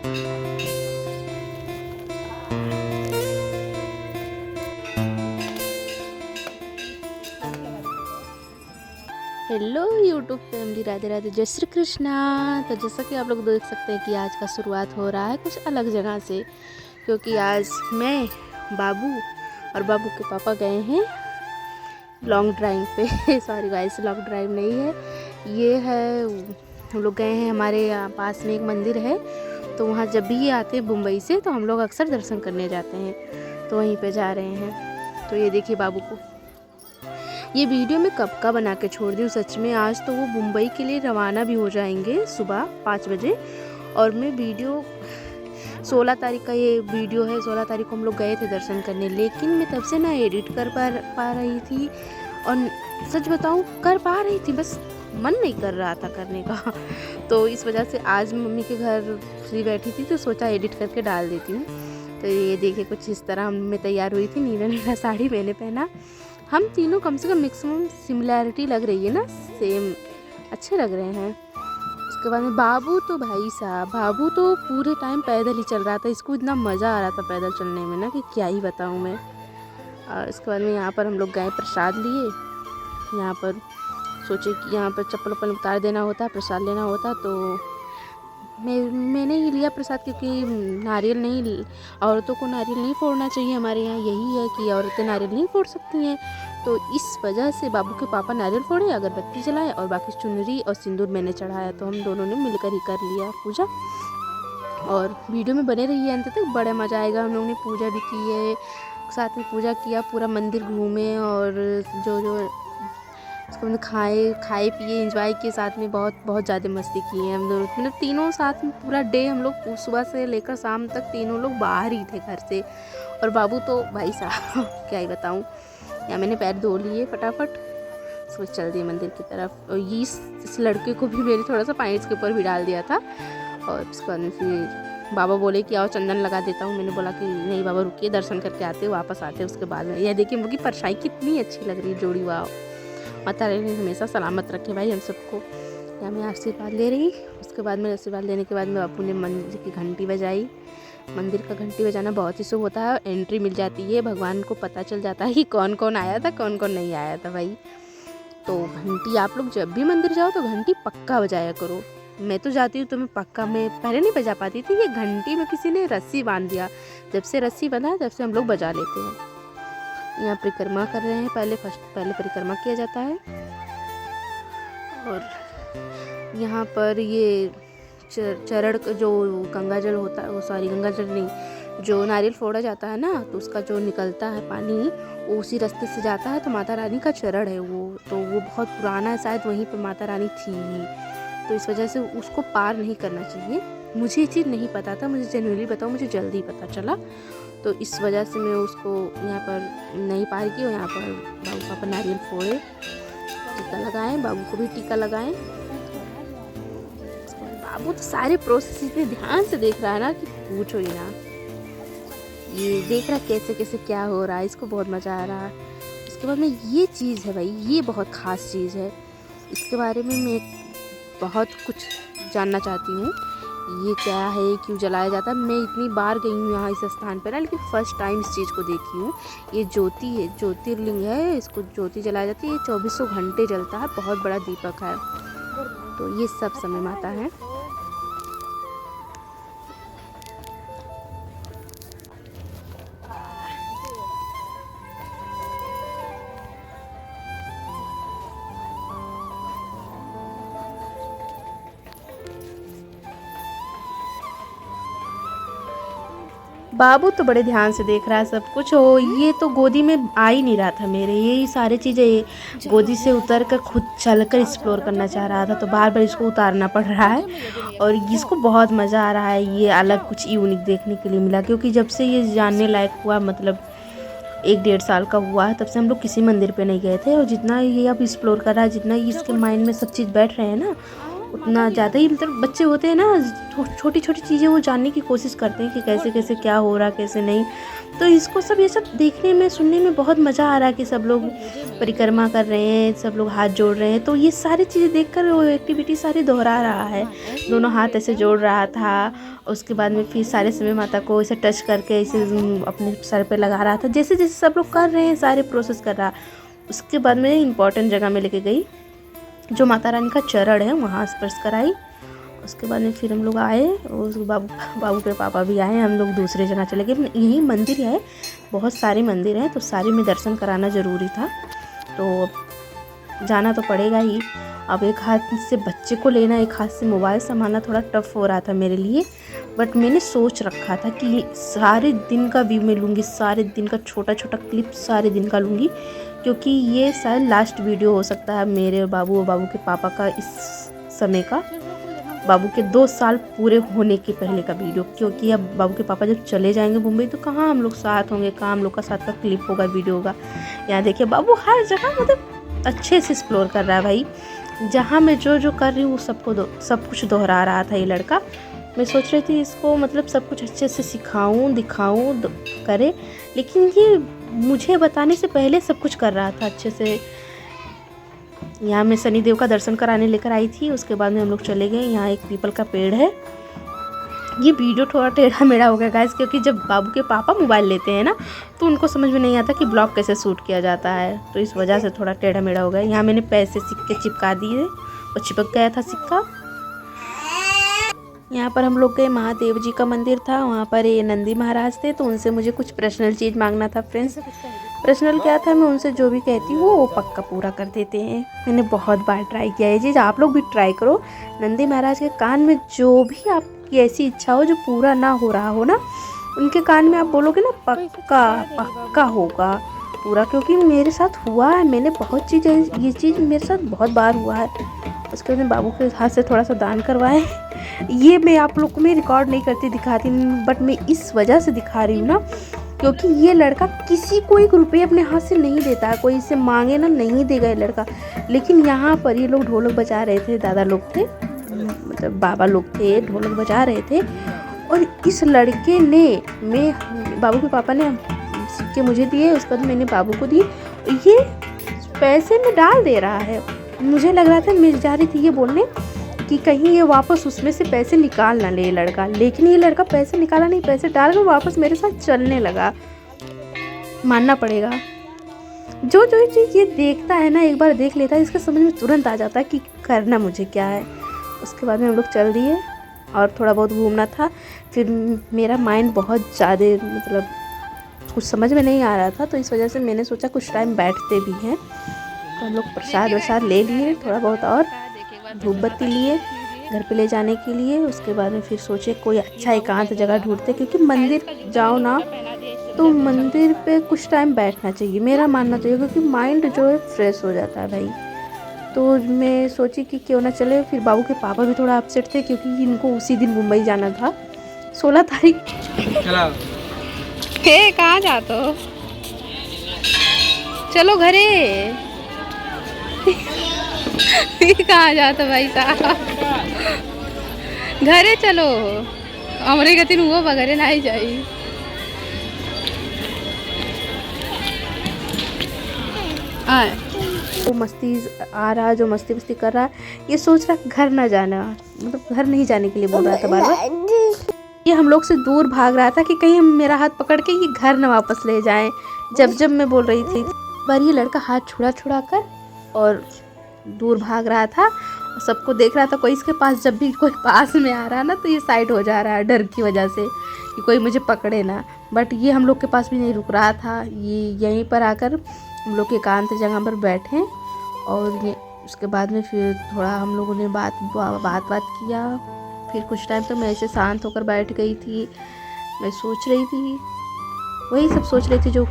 Hello YouTube family, Radhe Radhe, जय श्री कृष्णा। तो जैसा कि आप लोग देख सकते हैं कि आज का शुरुआत हो रहा है कुछ अलग जगह से, क्योंकि आज मैं, बाबू और बाबू के पापा गए हैं लॉन्ग ड्राइव पे। सॉरी गाइस, लॉन्ग ड्राइव नहीं है, ये है, हम लोग गए हैं, हमारे यहाँ पास में एक मंदिर है, तो वहाँ जब भी ये आते हैं मुंबई से तो हम लोग अक्सर दर्शन करने जाते हैं, तो वहीं पे जा रहे हैं। तो ये देखिए बाबू को, ये वीडियो मैं कब का बना के छोड़ दी हूँ सच में। आज तो वो मुंबई के लिए रवाना भी हो जाएंगे सुबह 5 बजे, और मैं वीडियो 16 तारीख का ये वीडियो है। 16 तारीख को हम लोग गए थे दर्शन करने, लेकिन मैं तब से ना एडिट कर पा रही थी, और सच बताऊँ कर पा रही थी, बस मन नहीं कर रहा था करने का। तो इस वजह से आज मम्मी के घर फ्री बैठी थी तो सोचा एडिट करके डाल देती हूँ। तो ये देखिए कुछ इस तरह मैं तैयार हुई थी, नीला नीला साड़ी मैंने पहना। हम तीनों कम से कम मैक्सिमम सिमिलैरिटी लग रही है ना, सेम अच्छे लग रहे हैं। उसके बाद में बाबू तो भाई साहब, बाबू तो पूरे टाइम पैदल ही चल रहा था, इसको इतना मज़ा आ रहा था पैदल चलने में ना कि क्या ही बताऊँ मैं। और उसके बाद में यहाँ पर हम लोग गए, प्रसाद लिए। यहाँ पर सोचे कि यहाँ पर चप्पल वप्पल उतार देना होता, प्रसाद लेना होता, तो मैंने ही लिया प्रसाद, क्योंकि नारियल नहीं, औरतों को नारियल नहीं फोड़ना चाहिए, हमारे यहाँ यही है कि औरतें नारियल नहीं फोड़ सकती हैं। तो इस वजह से बाबू के पापा नारियल फोड़े, अगरबत्ती जलाए, और बाकी चुनरी और सिंदूर मैंने चढ़ाया। तो हम दोनों ने मिलकर ही कर लिया पूजा। और वीडियो में बने रहिए अंत तक, बड़ा मज़ा आएगा। हम लोग ने पूजा भी की है, साथ में पूजा किया, पूरा मंदिर घूमे, और जो उसको हमने खाए पिए, एंजॉय किए, साथ में बहुत ज़्यादा मस्ती की है हम दोनों, मतलब तीनों साथ में। पूरा डे हम लोग सुबह से लेकर शाम तक तीनों लोग बाहर ही थे घर से। और बाबू तो भाई साहब क्या ही बताऊँ, या मैंने पैर धो लिए फटाफट, उसको चल दिए मंदिर की तरफ। और इस लड़के को भी मैंने थोड़ा सा पानी इसके ऊपर भी डाल दिया था। और उसके बाद फिर बाबा बोले कि आओ चंदन लगा देता हूँ। मैंने बोला कि नहीं बाबा रुकिए, दर्शन करके आते वापस आते उसके बाद में। यह देखिए हम लोग की परछाई कितनी अच्छी लग रही है जोड़ी, वाह। माता रानी हमेशा सलामत रखे भाई हम सबको। या मैं आशीर्वाद ले रही। उसके बाद में आशीर्वाद लेने के बाद में बापू ने मंदिर की घंटी बजाई। मंदिर का घंटी बजाना बहुत ही शुभ होता है, एंट्री मिल जाती है, भगवान को पता चल जाता है कि कौन कौन आया था, कौन कौन नहीं आया था भाई। तो घंटी आप लोग जब भी मंदिर जाओ तो घंटी पक्का बजाया करो। मैं तो जाती हूँ तो मैं पक्का, मैं पहले नहीं बजा पाती थी, ये घंटी में किसी ने रस्सी बांध दिया, जब से रस्सी बंधा है तब से हम लोग बजा लेते हैं। यहाँ परिक्रमा कर रहे हैं, पहले परिक्रमा किया जाता है। और यहाँ पर ये चरण जो गंगा जल होता है, वो सॉरी गंगा जल नहीं, जो नारियल फोड़ा जाता है ना, तो उसका जो निकलता है पानी वो उसी रास्ते से जाता है। तो माता रानी का चरण है वो, तो वो बहुत पुराना है, शायद वहीं पर माता रानी थी ही, तो इस वजह से उसको पार नहीं करना चाहिए। मुझे ये चीज़ नहीं पता था, मुझे जेन्युइनली बताऊँ, मुझे जल्दी पता चला, तो इस वजह से मैं उसको यहाँ पर नहीं पार की। और यहाँ पर बाबू पापा नारियल फोड़े, टीका लगाएं, बाबू को भी टीका लगाएं। बाबू तो सारे प्रोसेस इतने ध्यान से देख रहा है ना कि पूछो ही ना, ये देख रहा कैसे कैसे क्या हो रहा है, इसको बहुत मज़ा आ रहा है। इसके बाद में ये चीज़ है भाई, ये बहुत ख़ास चीज़ है, इसके बारे में मैं बहुत कुछ जानना चाहती हूँ। ये क्या है, क्यों जलाया जाता है? मैं इतनी बार गई हूँ यहाँ इस स्थान पर ना, लेकिन फर्स्ट टाइम इस चीज़ को देखी हूँ। ये ज्योति है, ज्योतिर्लिंग है, इसको ज्योति जलाया जाती है, ये 2400 घंटे जलता है, बहुत बड़ा दीपक है। तो ये सब समय माता है। बाबू तो बड़े ध्यान से देख रहा है सब कुछ। हो ये तो गोदी में आ ही नहीं रहा था मेरे, ये सारी चीज़ें गोदी से उतर कर खुद चलकर एक्सप्लोर करना चाह रहा था, तो बार बार इसको उतारना पड़ रहा है। और इसको बहुत मज़ा आ रहा है, ये अलग कुछ यूनिक देखने के लिए मिला, क्योंकि जब से ये जानने लायक हुआ, मतलब 1-1.5 साल का हुआ है, तब से हम लोग किसी मंदिर पे नहीं गए थे। और जितना ये अब एक्सप्लोर कर रहा है, जितना इसके माइंड में सब चीज़ बैठ रहे हैं ना, उतना ज़्यादा ही मतलब बच्चे होते हैं ना, छोटी छोटी चीज़ें वो जानने की कोशिश करते हैं कि कैसे कैसे क्या हो रहा कैसे नहीं। तो इसको सब ये सब देखने में सुनने में बहुत मज़ा आ रहा है कि सब लोग परिक्रमा कर रहे हैं, सब लोग हाथ जोड़ रहे हैं। तो ये सारी चीज़ें देखकर वो एक्टिविटी सारी दोहरा रहा है। दोनों हाथ ऐसे जोड़ रहा था, उसके बाद में फिर सारे समय माता को ऐसे टच करके ऐसे अपने सर पे लगा रहा था, जैसे जैसे सब लोग कर रहे हैं सारे प्रोसेस कर रहा। उसके बाद में इम्पॉर्टेंट जगह में लेके गई, जो माता रानी का चरण है वहाँ स्पर्श कराई। उसके बाद में फिर हम लोग आए, उस बाबू के पापा भी आए, हम लोग दूसरे जगह चले गए। यही मंदिर है, बहुत सारे मंदिर हैं तो सारे में दर्शन कराना ज़रूरी था, तो जाना तो पड़ेगा ही। अब एक हाथ से बच्चे को लेना, एक हाथ से मोबाइल संभालना थोड़ा टफ हो रहा था मेरे लिए, बट मैंने सोच रखा था कि सारे दिन का व्यू मैं लूँगी, सारे दिन का छोटा छोटा क्लिप सारे दिन का लूँगी, क्योंकि ये शायद लास्ट वीडियो हो सकता है मेरे बाबू और बाबू के पापा का, इस समय का, बाबू के 2 साल पूरे होने के पहले का वीडियो। क्योंकि अब बाबू के पापा जब चले जाएंगे मुंबई तो कहाँ हम लोग साथ होंगे, कहाँ हम लोग का साथ का क्लिप होगा, वीडियो होगा। यहाँ देखिए बाबू हर जगह मतलब अच्छे से एक्सप्लोर कर रहा है भाई। जहाँ मैं जो कर रही हूँ वो सब कुछ दोहरा रहा था ये लड़का। मैं सोच रही थी इसको मतलब सब कुछ अच्छे से सिखाऊं, दिखाऊं, करे, लेकिन ये मुझे बताने से पहले सब कुछ कर रहा था अच्छे से। यहाँ मैं शनिदेव का दर्शन कराने लेकर आई थी। उसके बाद में हम लोग चले गए, यहाँ एक पीपल का पेड़ है। ये वीडियो थोड़ा टेढ़ा मेढ़ा हो गया गाइस, क्योंकि जब बाबू के पापा मोबाइल लेते हैं ना तो उनको समझ में नहीं आता कि ब्लॉग कैसे शूट किया जाता है, तो इस वजह से थोड़ा टेढ़ा मेढ़ा हो गया। यहाँ मैंने पैसे सिक्के चिपका दिए, वो चिपक गया था सिक्का। यहाँ पर हम लोग गए, महादेव जी का मंदिर था, वहाँ पर ये नंदी महाराज थे, तो उनसे मुझे कुछ पर्सनल चीज़ मांगना था फ्रेंड्स। पर्सनल क्या था, मैं उनसे जो भी कहती हूँ वो पक्का पूरा कर देते हैं। मैंने बहुत बार ट्राई किया है चीज़, आप लोग भी ट्राई करो। नंदी महाराज के कान में जो भी आपकी ऐसी इच्छा हो जो पूरा ना हो रहा हो ना, उनके कान में आप बोलोगे ना पक्का पक्का होगा पूरा, क्योंकि मेरे साथ हुआ है। मैंने बहुत चीज़ें, ये चीज़ मेरे साथ बहुत बार हुआ है। उसके बाद बाबू के हाथ से थोड़ा सा दान करवाए। ये मैं आप लोग को मैं रिकॉर्ड नहीं करती, दिखाती, बट मैं इस वजह से दिखा रही हूँ ना, क्योंकि ये लड़का किसी को 1 रुपये अपने हाथ से नहीं देता है। कोई इसे मांगे ना नहीं देगा ये लड़का। लेकिन यहाँ पर ये लोग ढोलक बजा रहे थे, दादा लोग थे, मतलब बाबा लोग थे, ढोलक बजा रहे थे। और इस लड़के ने, बाबू के पापा ने सिक्के मुझे दिए, उसके बाद मैंने बाबू को दिए, ये पैसे में डाल दे रहा है। मुझे लग रहा था, मैं जा रही थी ये बोलने कि कहीं ये वापस उसमें से पैसे निकाल ना ले लड़का, लेकिन ये लड़का पैसे निकाला नहीं, पैसे डाल कर वापस मेरे साथ चलने लगा। मानना पड़ेगा, जो चीज़ ये देखता है ना, एक बार देख लेता है, इसके समझ में तुरंत आ जाता है कि करना मुझे क्या है। उसके बाद में हम लोग चल दिए और थोड़ा बहुत घूमना था। फिर मेरा माइंड बहुत ज़्यादा मतलब कुछ समझ में नहीं आ रहा था, तो इस वजह से मैंने सोचा कुछ टाइम बैठते भी हैं, तो हम लोग प्रसाद वसाद ले लिए थोड़ा बहुत और धूप बत्ती लिए घर पे ले जाने के लिए। उसके बाद में फिर सोचे कोई अच्छा एकांत जगह ढूंढते, क्योंकि मंदिर जाओ ना तो मंदिर पे कुछ टाइम बैठना चाहिए, मेरा मानना चाहिए, क्योंकि माइंड जो है फ्रेश हो जाता है भाई। तो मैं सोची कि क्यों ना चले। फिर बाबू के पापा भी थोड़ा अपसेट थे, क्योंकि इनको उसी दिन मुंबई जाना था 16 तारीख। कहाँ जाते हो? चलो घरे। कहाँ जाते भाई साहब? घरे चलो, हमरे गतिन हुआ बगैर नहीं जाई। वो मस्ती आ रहा, जो मस्ती कर रहा, ये सोच रहा घर ना जाना, मतलब घर नहीं जाने के लिए बोल रहा था बार बार। ये हम लोग से दूर भाग रहा था कि कहीं हम मेरा हाथ पकड़ के ये घर ना वापस ले जाएं। जब मैं बोल रही थी, पर ये लड़का हाथ छुड़ा कर और दूर भाग रहा था, सबको देख रहा था। कोई इसके पास, जब भी कोई पास में आ रहा ना तो ये साइड हो जा रहा है डर की वजह से कि कोई मुझे पकड़े ना। बट ये हम लोग के पास भी नहीं रुक रहा था, ये यहीं पर आकर हम लोग एकांत जगह पर बैठे। और ये उसके बाद में फिर थोड़ा हम लोगों ने बात किया। फिर कुछ टाइम तो मैं ऐसे शांत होकर बैठ गई थी। मैं सोच रही थी, वही सब सोच रही थी जो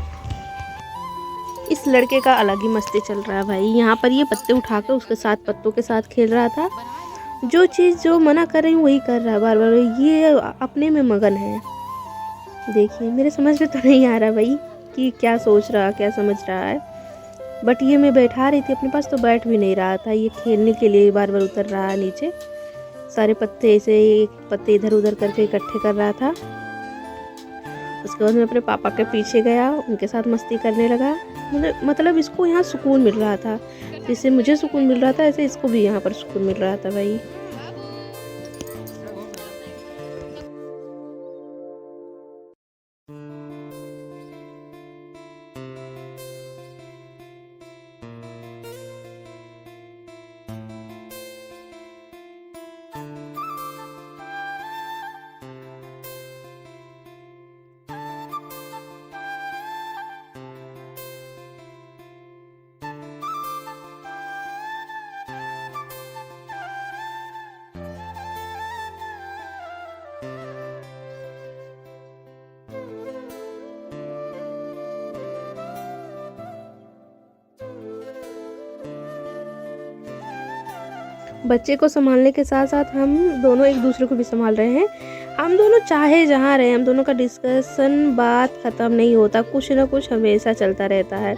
इस लड़के का अलग ही मस्ती चल रहा है भाई। यहाँ पर ये पत्ते उठाकर उसके साथ पत्तों के साथ खेल रहा था। जो चीज़ जो मना कर रही हूँ वही कर रहा है बार बार। ये अपने में मगन है। देखिए मेरे समझ में तो नहीं आ रहा भाई कि क्या सोच रहा, क्या समझ रहा है। बट ये मैं बैठा रही थी अपने पास तो बैठ भी नहीं रहा था, ये खेलने के लिए बार बार उतर रहा है नीचे। सारे पत्ते ऐसे एक पत्ते इधर उधर करके इकट्ठे कर रहा था। उसके बाद मैं अपने पापा के पीछे गया, उनके साथ मस्ती करने लगा। मतलब इसको यहाँ सुकून मिल रहा था, जैसे मुझे सुकून मिल रहा था ऐसे इसको भी यहाँ पर सुकून मिल रहा था भाई। बच्चे को संभालने के साथ साथ हम दोनों एक दूसरे को भी संभाल रहे हैं। हम दोनों चाहे जहाँ रहे, हम दोनों का डिस्कशन बात ख़त्म नहीं होता, कुछ ना कुछ हमेशा चलता रहता है।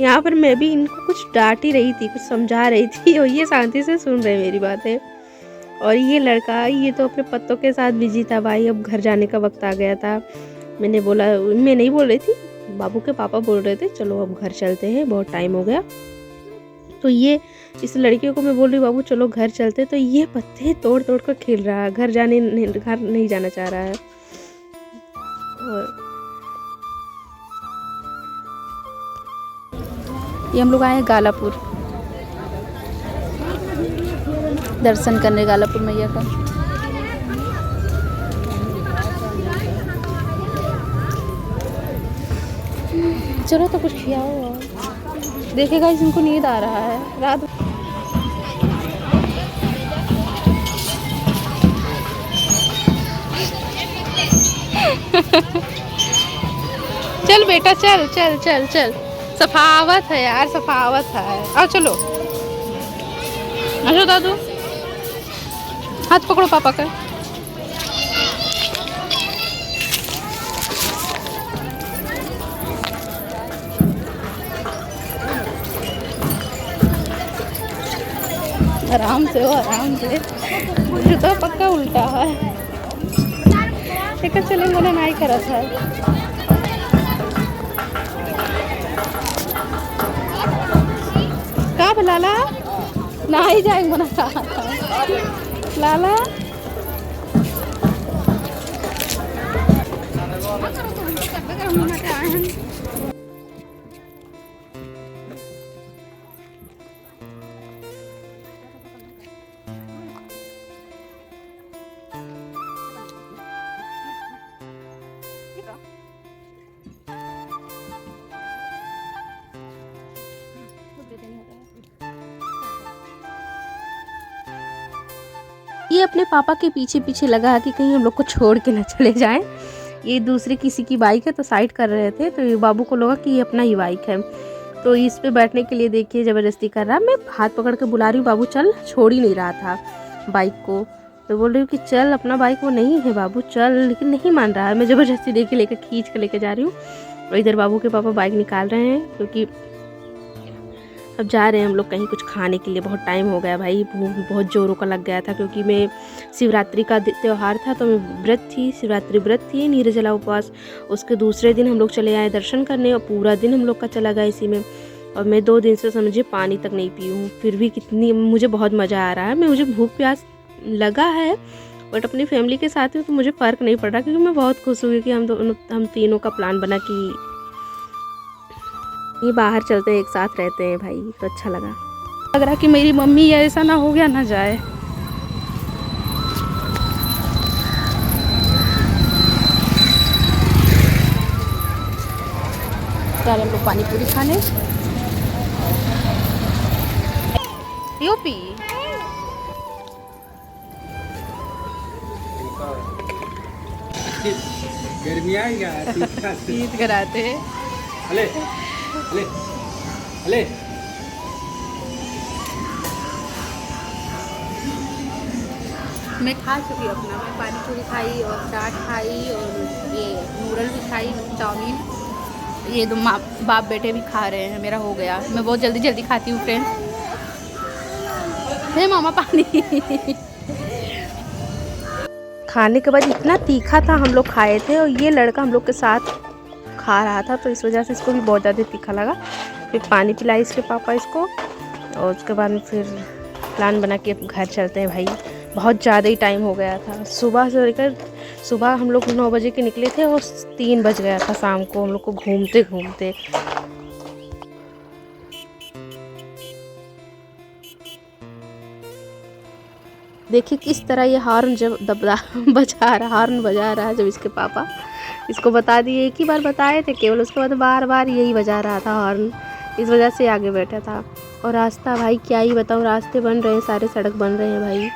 यहाँ पर मैं भी इनको कुछ डांट ही रही थी, कुछ समझा रही थी और ये शांति से सुन रहे मेरी बातें। और ये लड़का ये तो अपने पत्तों के साथ बिजी था भाई। अब घर जाने का वक्त आ गया था। मैंने बोला, मैं नहीं बोल रही थी, बाबू के पापा बोल रहे थे चलो अब घर चलते हैं, बहुत टाइम हो गया। तो ये इस लड़कियों को मैं बोल रही हूँ बाबू चलो घर चलते, तो ये पत्ते तोड़ तोड़ कर खेल रहा है, घर नहीं जाना चाह रहा है। और ये हम लोग आए हैं गालापुर दर्शन करने, गालापुर मैया का। चलो तो कुछ खिलाओ। देखेगा इनको नींद आ रहा है रात। चल बेटा चल चल चल चल, सफावत है यार, सफावत है। आओ चलो, अच्छा दादू हाथ पकड़ो पापा का। आराम से हो, आराम से। मुझे तो पक्का उल्टा है। एक चले मैंने नहीं करा था। कब लाला ना ही जाएंगे मना कहा था लाला। ये अपने पापा के पीछे पीछे लगा कि कहीं हम लोग को छोड़ के न चले जाएं। ये दूसरे किसी की बाइक है तो साइड कर रहे थे, तो ये बाबू को लगा कि ये अपना ही बाइक है, तो इस पे बैठने के लिए देखिए ज़बरदस्ती कर रहा है। मैं हाथ पकड़ के बुला रही हूँ बाबू चल, छोड़ ही नहीं रहा था बाइक को। तो बोल रही हूँ कि चल अपना बाइक वो नहीं है बाबू चल, लेकिन नहीं मान रहा है। मैं ज़बरदस्ती देखिए लेकर खींच कर लेके जा रही हूँ। और इधर बाबू के पापा बाइक निकाल रहे हैं, क्योंकि अब जा रहे हैं हम लोग कहीं कुछ खाने के लिए। बहुत टाइम हो गया भाई, भूख भी बहुत ज़ोरों का लग गया था, क्योंकि मैं शिवरात्रि का त्यौहार था तो मैं व्रत थी, शिवरात्रि व्रत थी, निर्जला उपवास। उसके दूसरे दिन हम लोग चले आए दर्शन करने और पूरा दिन हम लोग का चला गया इसी में। और मैं 2 दिन से समझिए पानी तक नहीं पी हूँ, फिर भी कितनी मुझे बहुत मज़ा आ रहा है। मुझे भूख प्यास लगा है, बट अपनी फैमिली के साथ हूँ तो मुझे फ़र्क नहीं पड़ रहा, क्योंकि मैं बहुत खुश हुई कि हम तीनों का प्लान बना कि ये बाहर चलते हैं, एक साथ रहते हैं भाई, तो अच्छा लग रहा कि मेरी मम्मी ऐसा ना हो गया ना जाए। चल हम लोग पानी पूरी खाने। यूपी गर्मियाँ ईद कराते हैं। अले अले अले मैं खा चुकी अपना, मैं पानी पूरी खाई और चाट खाई और ये नूडल भी खाई, चाउमीन। ये दो माँ बाप बेटे भी खा रहे हैं, मेरा हो गया। मैं बहुत जल्दी जल्दी खाती हूँ फ्रेंड। हे मामा पानी खाने के बाद इतना तीखा था, हम लोग खाए थे और ये लड़का हम लोग के साथ खा रहा था तो इस वजह से इसको भी बहुत ज़्यादा तीखा लगा। फिर पानी पिलाई इसके पापा इसको और उसके बाद में फिर प्लान बना के अब घर चलते हैं भाई। बहुत ज़्यादा ही टाइम हो गया था, सुबह से लेकर सुबह हम लोग 9 बजे के निकले थे और 3 बज गया था शाम को हम लोग को घूमते घूमते। देखिए किस तरह ये हॉर्न जब हॉर्न बजा रहा है। जब इसके पापा इसको बता दिए, एक ही बार बताए थे केवल, उसके बाद बार बार यही बजा रहा था हॉर्न, इस वजह से आगे बैठा था। और रास्ता भाई क्या ही बताऊँ, रास्ते बन रहे हैं, सारे सड़क बन रहे हैं भाई।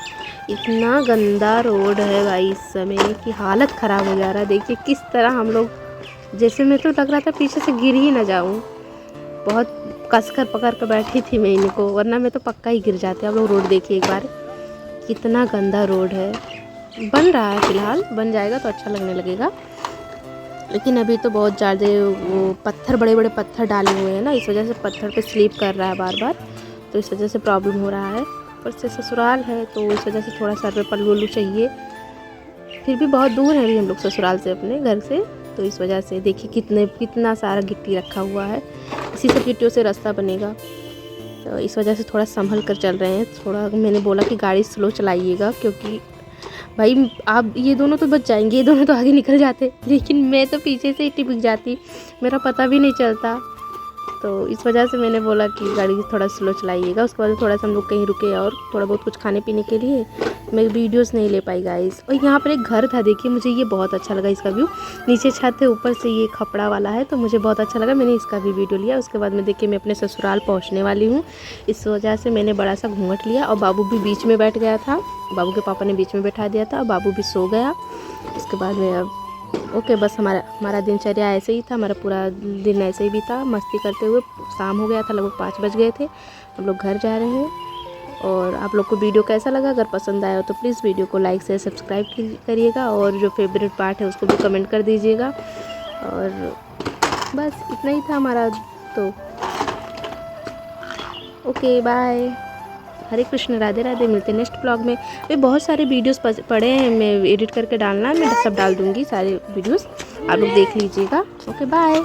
इतना गंदा रोड है भाई इस समय कि हालत ख़राब हो जा रहा है। देखिए किस तरह हम लोग, जैसे मैं तो लग रहा था पीछे से गिर ही ना जाऊँ, बहुत कसकर पकड़ कर बैठी थी मैं इनको, वरना मैं तो पक्का ही गिर जाते। आप लोग रोड देखिए एक बार, कितना गंदा रोड है। बन रहा है फ़िलहाल, बन जाएगा तो अच्छा लगने लगेगा, लेकिन अभी तो बहुत ज़्यादा वो पत्थर, बड़े बड़े पत्थर डाले हुए हैं ना, इस वजह से पत्थर पे स्लिप कर रहा है बार बार, तो इस वजह से प्रॉब्लम हो रहा है। पर से ससुराल है तो इस वजह से थोड़ा सर पे पल्लू वल्लू चाहिए, फिर भी बहुत दूर है अभी हम लोग ससुराल से, अपने घर से, तो इस वजह से देखिए कितना सारा गिट्टी रखा हुआ है, इसी सब गिट्टियों से रास्ता बनेगा, तो इस वजह से थोड़ा संभल कर चल रहे हैं। थोड़ा मैंने बोला कि गाड़ी स्लो चलाइएगा, क्योंकि भाई आप ये दोनों तो बच जाएंगे, ये दोनों तो आगे निकल जाते, लेकिन मैं तो पीछे से ही टिपक जाती, मेरा पता भी नहीं चलता, तो इस वजह से मैंने बोला कि गाड़ी थोड़ा स्लो चलाइएगा। उसके बाद थोड़ा सा हम लोग कहीं रुके और थोड़ा बहुत कुछ खाने पीने के लिए, मैं वीडियोस नहीं ले पाई गाइस। और यहाँ पर एक घर था, देखिए मुझे ये बहुत अच्छा लगा, इसका व्यू, नीचे छत है, ऊपर से ये खपड़ा वाला है, तो मुझे बहुत अच्छा लगा, मैंने इसका भी वीडियो लिया। उसके बाद में देखिए मैं अपने ससुराल पहुँचने वाली हूँ, इस वजह से मैंने बड़ा सा घूंघट लिया, और बाबू भी बीच में बैठ गया था, बाबू के पापा ने बीच में बैठा दिया था, और बाबू भी सो गया। उसके बाद में अब ओके, बस हमारा दिनचर्या ऐसे ही था, हमारा पूरा दिन ऐसे ही भी था, मस्ती करते हुए शाम हो गया था, लगभग 5 बज गए थे, हम लोग घर जा रहे हैं। और आप लोग को वीडियो कैसा लगा, अगर पसंद आया हो तो प्लीज़ वीडियो को लाइक से सब्सक्राइब करिएगा, और जो फेवरेट पार्ट है उसको भी कमेंट कर दीजिएगा। और बस इतना ही था हमारा, तो ओके बाय, हरे कृष्ण, राधे राधे, मिलते हैं नेक्स्ट ब्लॉग में। वे बहुत सारे वीडियोस पड़े हैं, मैं एडिट करके डालना है, मैं सब डाल दूँगी सारे वीडियोस, आप लोग देख लीजिएगा। Okay bye.